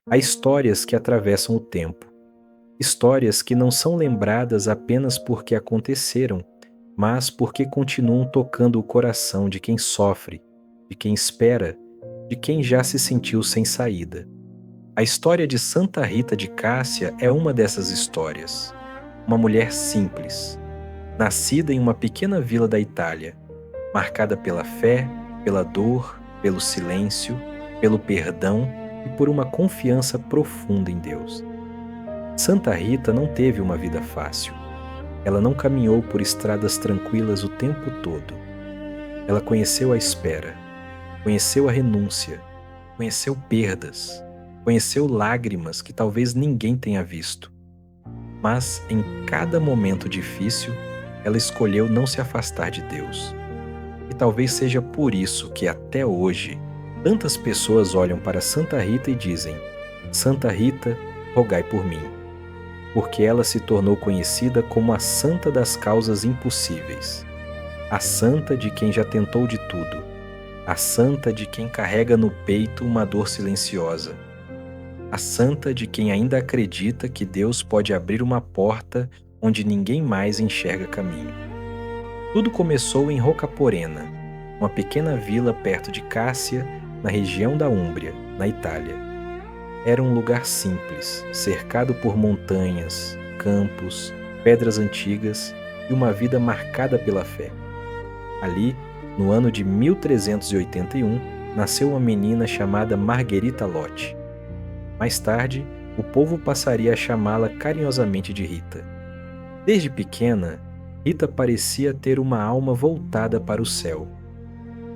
Há histórias que atravessam o tempo, histórias que não são lembradas apenas porque aconteceram, mas porque continuam tocando o coração de quem sofre, de quem espera, de quem já se sentiu sem saída. A história de Santa Rita de Cássia é uma dessas histórias. Uma mulher simples, nascida em uma pequena vila da Itália, marcada pela fé, pela dor, pelo silêncio, pelo perdão e por uma confiança profunda em Deus. Santa Rita não teve uma vida fácil. Ela não caminhou por estradas tranquilas o tempo todo. Ela conheceu a espera, conheceu a renúncia, conheceu perdas, conheceu lágrimas que talvez ninguém tenha visto. Mas em cada momento difícil, ela escolheu não se afastar de Deus. E talvez seja por isso que até hoje tantas pessoas olham para Santa Rita e dizem: Santa Rita, rogai por mim. Porque ela se tornou conhecida como a santa das causas impossíveis, a santa de quem já tentou de tudo, a santa de quem carrega no peito uma dor silenciosa, a santa de quem ainda acredita que Deus pode abrir uma porta onde ninguém mais enxerga caminho. Tudo começou em Rocaporena, uma pequena vila perto de Cássia, na região da Úmbria, na Itália. Era um lugar simples, cercado por montanhas, campos, pedras antigas e uma vida marcada pela fé. Ali, no ano de 1381, nasceu uma menina chamada Margherita Lotti. Mais tarde, o povo passaria a chamá-la carinhosamente de Rita. Desde pequena, Rita parecia ter uma alma voltada para o céu.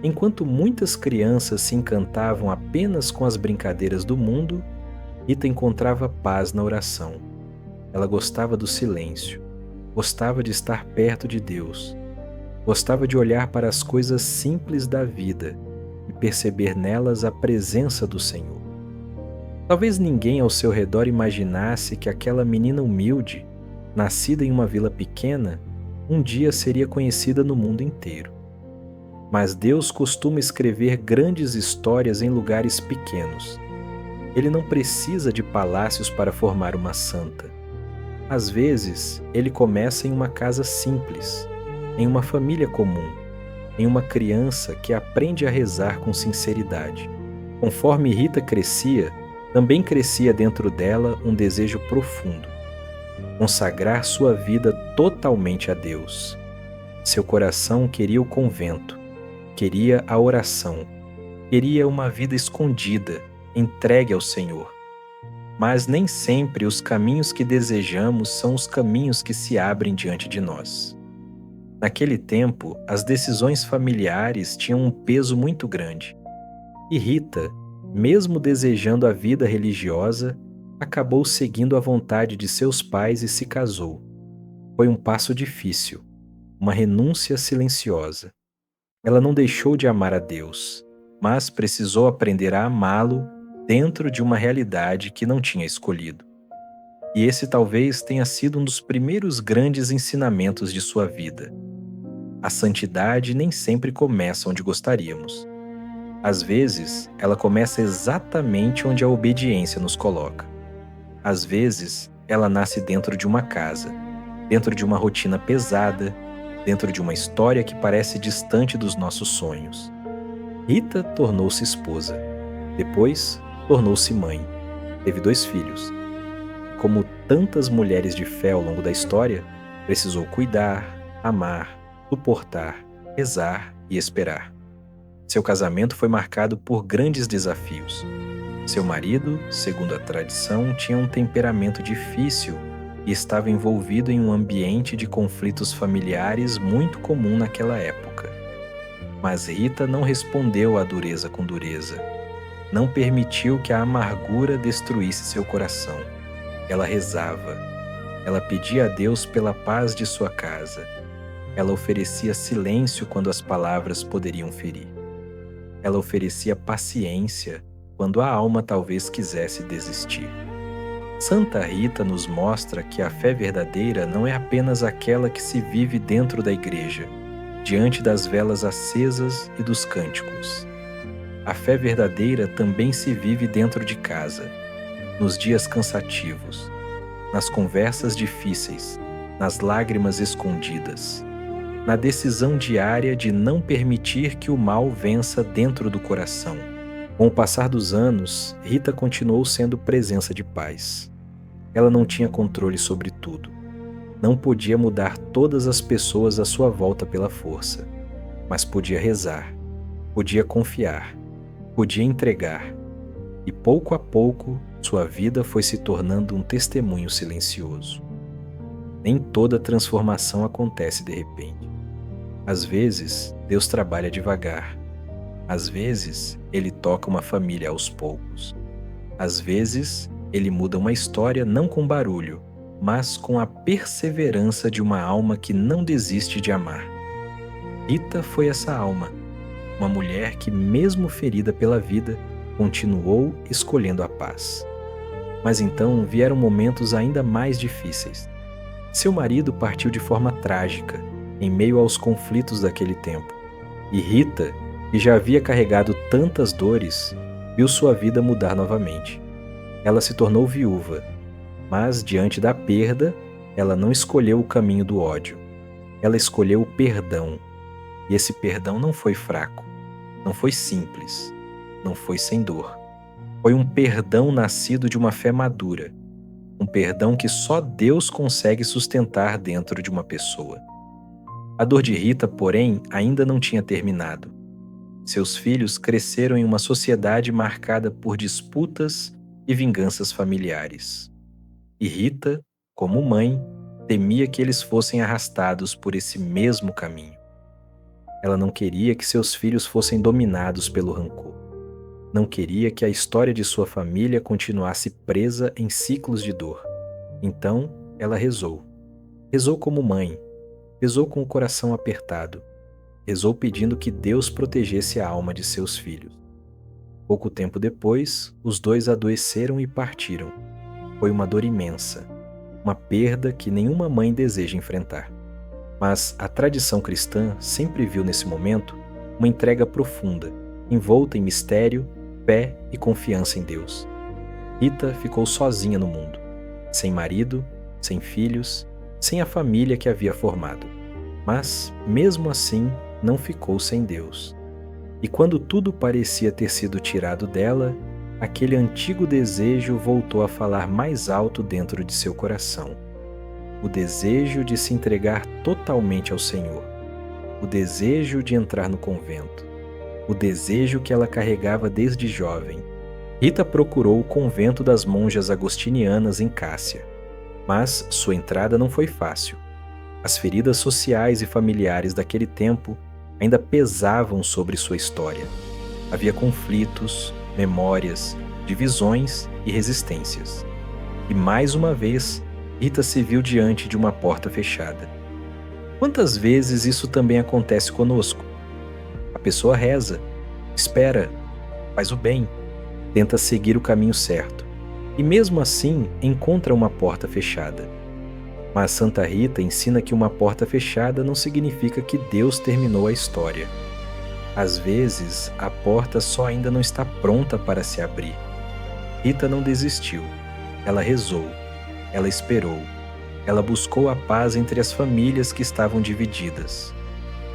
Enquanto muitas crianças se encantavam apenas com as brincadeiras do mundo, Rita encontrava paz na oração. Ela gostava do silêncio, gostava de estar perto de Deus, gostava de olhar para as coisas simples da vida e perceber nelas a presença do Senhor. Talvez ninguém ao seu redor imaginasse que aquela menina humilde, nascida em uma vila pequena, um dia seria conhecida no mundo inteiro. Mas Deus costuma escrever grandes histórias em lugares pequenos. Ele não precisa de palácios para formar uma santa. Às vezes, ele começa em uma casa simples, em uma família comum, em uma criança que aprende a rezar com sinceridade. Conforme Rita crescia, também crescia dentro dela um desejo profundo: consagrar sua vida totalmente a Deus. Seu coração queria o convento, queria a oração, queria uma vida escondida, entregue ao Senhor. Mas nem sempre os caminhos que desejamos são os caminhos que se abrem diante de nós. Naquele tempo, as decisões familiares tinham um peso muito grande. E Rita, mesmo desejando a vida religiosa, acabou seguindo a vontade de seus pais e se casou. Foi um passo difícil, uma renúncia silenciosa. Ela não deixou de amar a Deus, mas precisou aprender a amá-lo dentro de uma realidade que não tinha escolhido. E esse talvez tenha sido um dos primeiros grandes ensinamentos de sua vida. A santidade nem sempre começa onde gostaríamos. Às vezes, ela começa exatamente onde a obediência nos coloca. Às vezes, ela nasce dentro de uma casa, dentro de uma rotina pesada, dentro de uma história que parece distante dos nossos sonhos. Rita tornou-se esposa. Depois, tornou-se mãe. Teve 2 filhos. Como tantas mulheres de fé ao longo da história, precisou cuidar, amar, suportar, rezar e esperar. Seu casamento foi marcado por grandes desafios. Seu marido, segundo a tradição, tinha um temperamento difícil e estava envolvido em um ambiente de conflitos familiares muito comum naquela época. Mas Rita não respondeu à dureza com dureza. Não permitiu que a amargura destruísse seu coração. Ela rezava. Ela pedia a Deus pela paz de sua casa. Ela oferecia silêncio quando as palavras poderiam ferir. Ela oferecia paciência quando a alma talvez quisesse desistir. Santa Rita nos mostra que a fé verdadeira não é apenas aquela que se vive dentro da igreja, diante das velas acesas e dos cânticos. A fé verdadeira também se vive dentro de casa, nos dias cansativos, nas conversas difíceis, nas lágrimas escondidas, na decisão diária de não permitir que o mal vença dentro do coração. Com o passar dos anos, Rita continuou sendo presença de paz. Ela não tinha controle sobre tudo. Não podia mudar todas as pessoas à sua volta pela força, mas podia rezar, podia confiar, podia entregar. E pouco a pouco, sua vida foi se tornando um testemunho silencioso. Nem toda transformação acontece de repente. Às vezes, Deus trabalha devagar. Às vezes, Ele toca uma família aos poucos. Às vezes, Ele muda uma história não com barulho, mas com a perseverança de uma alma que não desiste de amar. Rita foi essa alma, uma mulher que, mesmo ferida pela vida, continuou escolhendo a paz. Mas então vieram momentos ainda mais difíceis. Seu marido partiu de forma trágica, em meio aos conflitos daquele tempo. E Rita, que já havia carregado tantas dores, viu sua vida mudar novamente. Ela se tornou viúva, mas diante da perda, ela não escolheu o caminho do ódio. Ela escolheu o perdão. E esse perdão não foi fraco, não foi simples, não foi sem dor. Foi um perdão nascido de uma fé madura, um perdão que só Deus consegue sustentar dentro de uma pessoa. A dor de Rita, porém, ainda não tinha terminado. Seus filhos cresceram em uma sociedade marcada por disputas e vinganças familiares. E Rita, como mãe, temia que eles fossem arrastados por esse mesmo caminho. Ela não queria que seus filhos fossem dominados pelo rancor. Não queria que a história de sua família continuasse presa em ciclos de dor. Então, ela rezou. Rezou como mãe. Rezou com o coração apertado. Rezou pedindo que Deus protegesse a alma de seus filhos. Pouco tempo depois, os dois adoeceram e partiram. Foi uma dor imensa, uma perda que nenhuma mãe deseja enfrentar. Mas a tradição cristã sempre viu nesse momento uma entrega profunda, envolta em mistério, fé e confiança em Deus. Rita ficou sozinha no mundo, sem marido, sem filhos, sem a família que havia formado. Mas, mesmo assim, não ficou sem Deus. E quando tudo parecia ter sido tirado dela, aquele antigo desejo voltou a falar mais alto dentro de seu coração. O desejo de se entregar totalmente ao Senhor. O desejo de entrar no convento. O desejo que ela carregava desde jovem. Rita procurou o convento das monjas agostinianas em Cássia. Mas sua entrada não foi fácil. As feridas sociais e familiares daquele tempo ainda pesavam sobre sua história. Havia conflitos, memórias, divisões e resistências. E mais uma vez, Rita se viu diante de uma porta fechada. Quantas vezes isso também acontece conosco? A pessoa reza, espera, faz o bem, tenta seguir o caminho certo, e mesmo assim encontra uma porta fechada. Mas Santa Rita ensina que uma porta fechada não significa que Deus terminou a história. Às vezes, a porta só ainda não está pronta para se abrir. Rita não desistiu. Ela rezou. Ela esperou. Ela buscou a paz entre as famílias que estavam divididas.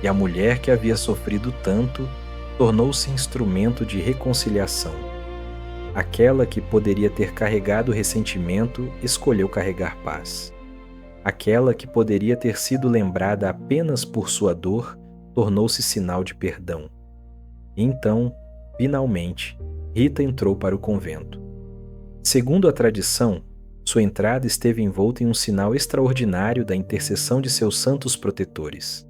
E a mulher que havia sofrido tanto tornou-se instrumento de reconciliação. Aquela que poderia ter carregado ressentimento escolheu carregar paz. Aquela que poderia ter sido lembrada apenas por sua dor tornou-se sinal de perdão. E então, finalmente, Rita entrou para o convento. Segundo a tradição, sua entrada esteve envolta em um sinal extraordinário da intercessão de seus santos protetores.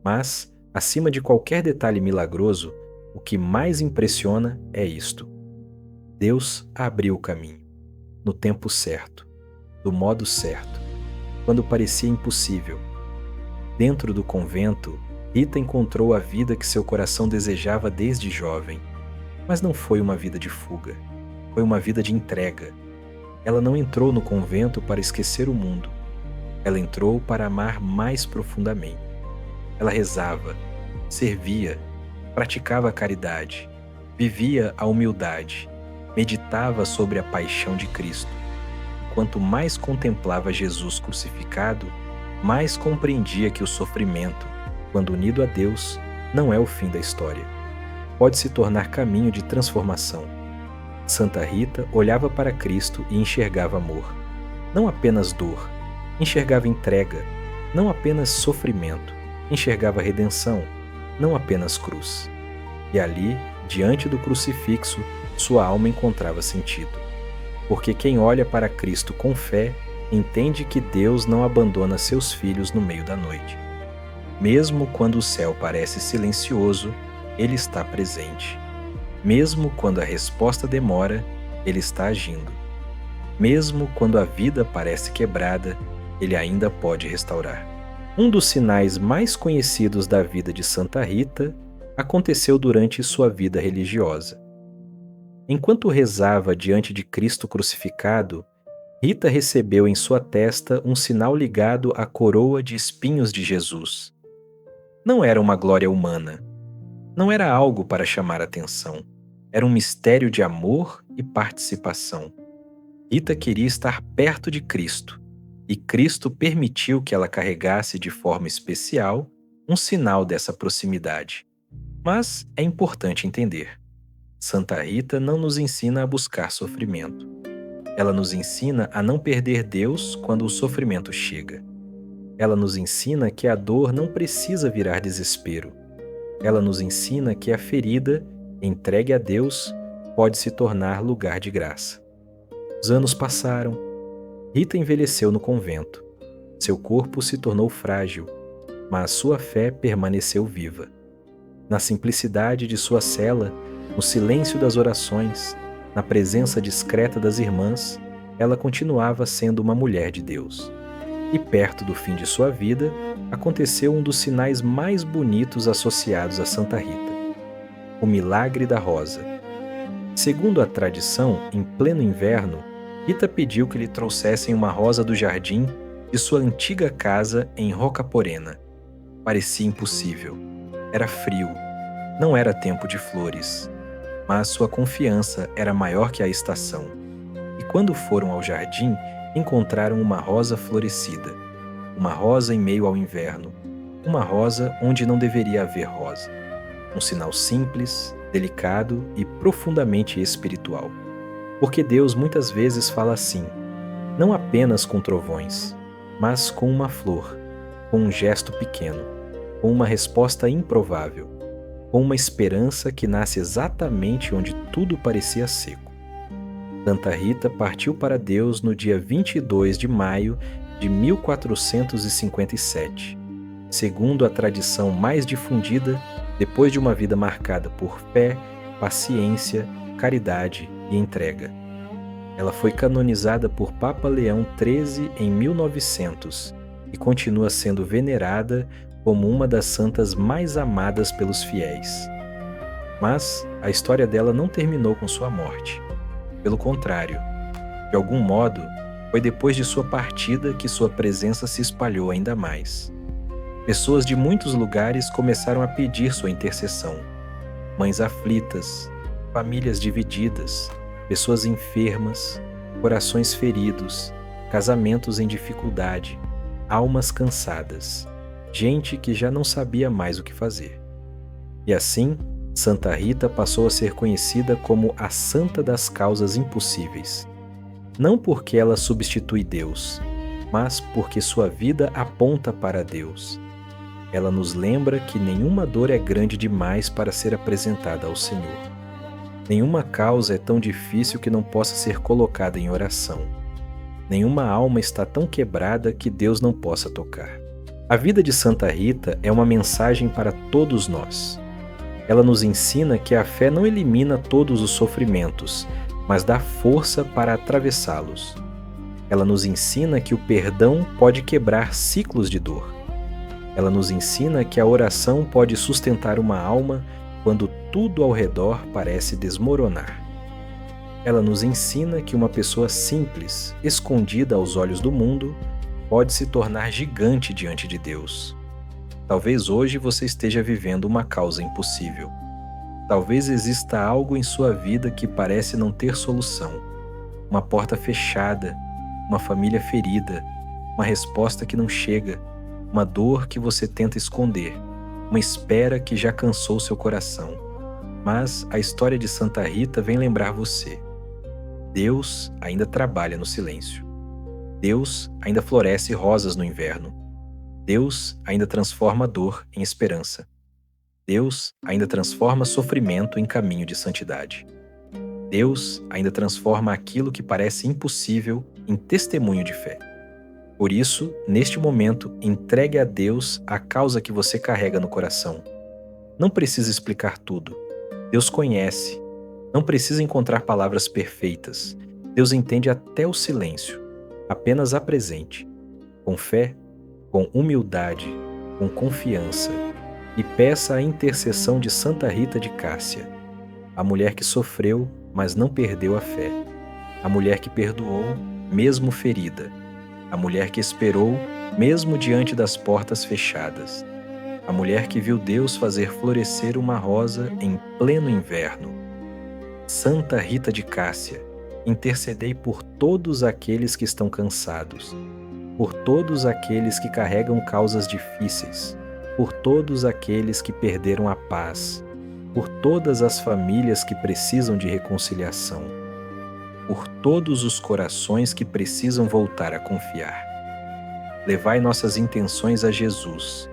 Mas, acima de qualquer detalhe milagroso, o que mais impressiona é isto: Deus abriu o caminho, no tempo certo, do modo certo, quando parecia impossível. Dentro do convento, Rita encontrou a vida que seu coração desejava desde jovem. Mas não foi uma vida de fuga, foi uma vida de entrega. Ela não entrou no convento para esquecer o mundo. Ela entrou para amar mais profundamente. Ela rezava, servia, praticava a caridade, vivia a humildade, Meditava sobre a paixão de Cristo. Quanto mais contemplava Jesus crucificado, mais compreendia que o sofrimento, quando unido a Deus, não é o fim da história. Pode se tornar caminho de transformação. Santa Rita olhava para Cristo e enxergava amor. Não apenas dor, enxergava entrega. Não apenas sofrimento, enxergava redenção. Não apenas cruz. E ali, diante do crucifixo, sua alma encontrava sentido. Porque quem olha para Cristo com fé entende que Deus não abandona seus filhos no meio da noite. Mesmo quando o céu parece silencioso, Ele está presente. Mesmo quando a resposta demora, Ele está agindo. Mesmo quando a vida parece quebrada, Ele ainda pode restaurar. Um dos sinais mais conhecidos da vida de Santa Rita aconteceu durante sua vida religiosa. Enquanto rezava diante de Cristo crucificado, Rita recebeu em sua testa um sinal ligado à coroa de espinhos de Jesus. Não era uma glória humana. Não era algo para chamar atenção. Era um mistério de amor e participação. Rita queria estar perto de Cristo, e Cristo permitiu que ela carregasse de forma especial um sinal dessa proximidade. Mas é importante entender: Santa Rita não nos ensina a buscar sofrimento. Ela nos ensina a não perder Deus quando o sofrimento chega. Ela nos ensina que a dor não precisa virar desespero. Ela nos ensina que a ferida, entregue a Deus, pode se tornar lugar de graça. Os anos passaram. Rita envelheceu no convento. Seu corpo se tornou frágil, mas sua fé permaneceu viva. Na simplicidade de sua cela, no silêncio das orações, na presença discreta das irmãs, ela continuava sendo uma mulher de Deus. E perto do fim de sua vida, aconteceu um dos sinais mais bonitos associados a Santa Rita: o milagre da rosa. Segundo a tradição, em pleno inverno, Rita pediu que lhe trouxessem uma rosa do jardim de sua antiga casa em Rocaporena. Parecia impossível. Era frio. Não era tempo de flores. Mas sua confiança era maior que a estação. E quando foram ao jardim, encontraram uma rosa florescida. Uma rosa em meio ao inverno. Uma rosa onde não deveria haver rosa. Um sinal simples, delicado e profundamente espiritual. Porque Deus muitas vezes fala assim, não apenas com trovões, mas com uma flor, com um gesto pequeno, com uma resposta improvável, com uma esperança que nasce exatamente onde tudo parecia seco. Santa Rita partiu para Deus no dia 22 de maio de 1457, segundo a tradição mais difundida, depois de uma vida marcada por fé, paciência, caridade e entrega. Ela foi canonizada por Papa Leão XIII em 1900 e continua sendo venerada como uma das santas mais amadas pelos fiéis. Mas a história dela não terminou com sua morte. Pelo contrário, de algum modo, foi depois de sua partida que sua presença se espalhou ainda mais. Pessoas de muitos lugares começaram a pedir sua intercessão. Mães aflitas, famílias divididas, pessoas enfermas, corações feridos, casamentos em dificuldade, almas cansadas, gente que já não sabia mais o que fazer. E assim, Santa Rita passou a ser conhecida como a Santa das Causas Impossíveis. Não porque ela substitui Deus, mas porque sua vida aponta para Deus. Ela nos lembra que nenhuma dor é grande demais para ser apresentada ao Senhor. Nenhuma causa é tão difícil que não possa ser colocada em oração. Nenhuma alma está tão quebrada que Deus não possa tocar. A vida de Santa Rita é uma mensagem para todos nós. Ela nos ensina que a fé não elimina todos os sofrimentos, mas dá força para atravessá-los. Ela nos ensina que o perdão pode quebrar ciclos de dor. Ela nos ensina que a oração pode sustentar uma alma quando tudo ao redor parece desmoronar. Ela nos ensina que uma pessoa simples, escondida aos olhos do mundo, pode se tornar gigante diante de Deus. Talvez hoje você esteja vivendo uma causa impossível. Talvez exista algo em sua vida que parece não ter solução. Uma porta fechada, uma família ferida, uma resposta que não chega, uma dor que você tenta esconder, uma espera que já cansou seu coração. Mas a história de Santa Rita vem lembrar você: Deus ainda trabalha no silêncio. Deus ainda floresce rosas no inverno. Deus ainda transforma dor em esperança. Deus ainda transforma sofrimento em caminho de santidade. Deus ainda transforma aquilo que parece impossível em testemunho de fé. Por isso, neste momento, entregue a Deus a causa que você carrega no coração. Não precisa explicar tudo. Deus conhece. Não precisa encontrar palavras perfeitas. Deus entende até o silêncio. Apenas apresente, com fé, com humildade, com confiança, e peça a intercessão de Santa Rita de Cássia, a mulher que sofreu, mas não perdeu a fé, a mulher que perdoou, mesmo ferida, a mulher que esperou, mesmo diante das portas fechadas, a mulher que viu Deus fazer florescer uma rosa em pleno inverno. Santa Rita de Cássia, intercedei por todos aqueles que estão cansados, por todos aqueles que carregam causas difíceis, por todos aqueles que perderam a paz, por todas as famílias que precisam de reconciliação, por todos os corações que precisam voltar a confiar. Levai nossas intenções a Jesus.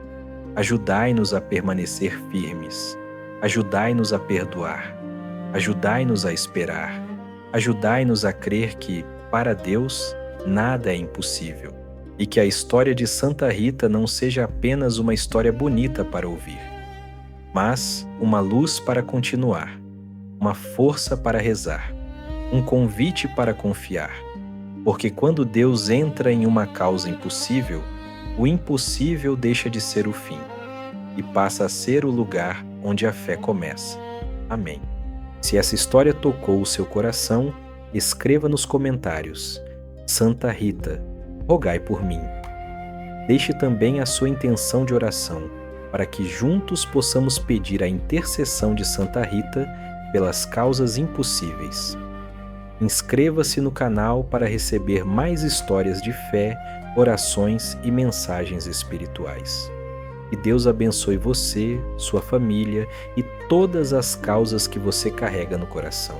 Ajudai-nos a permanecer firmes. Ajudai-nos a perdoar. Ajudai-nos a esperar. Ajudai-nos a crer que, para Deus, nada é impossível, e que a história de Santa Rita não seja apenas uma história bonita para ouvir, mas uma luz para continuar, uma força para rezar, um convite para confiar, porque quando Deus entra em uma causa impossível, o impossível deixa de ser o fim e passa a ser o lugar onde a fé começa. Amém. Se essa história tocou o seu coração, escreva nos comentários: Santa Rita, rogai por mim. Deixe também a sua intenção de oração, para que juntos possamos pedir a intercessão de Santa Rita pelas causas impossíveis. Inscreva-se no canal para receber mais histórias de fé, orações e mensagens espirituais. Que Deus abençoe você, sua família e todas as causas que você carrega no coração.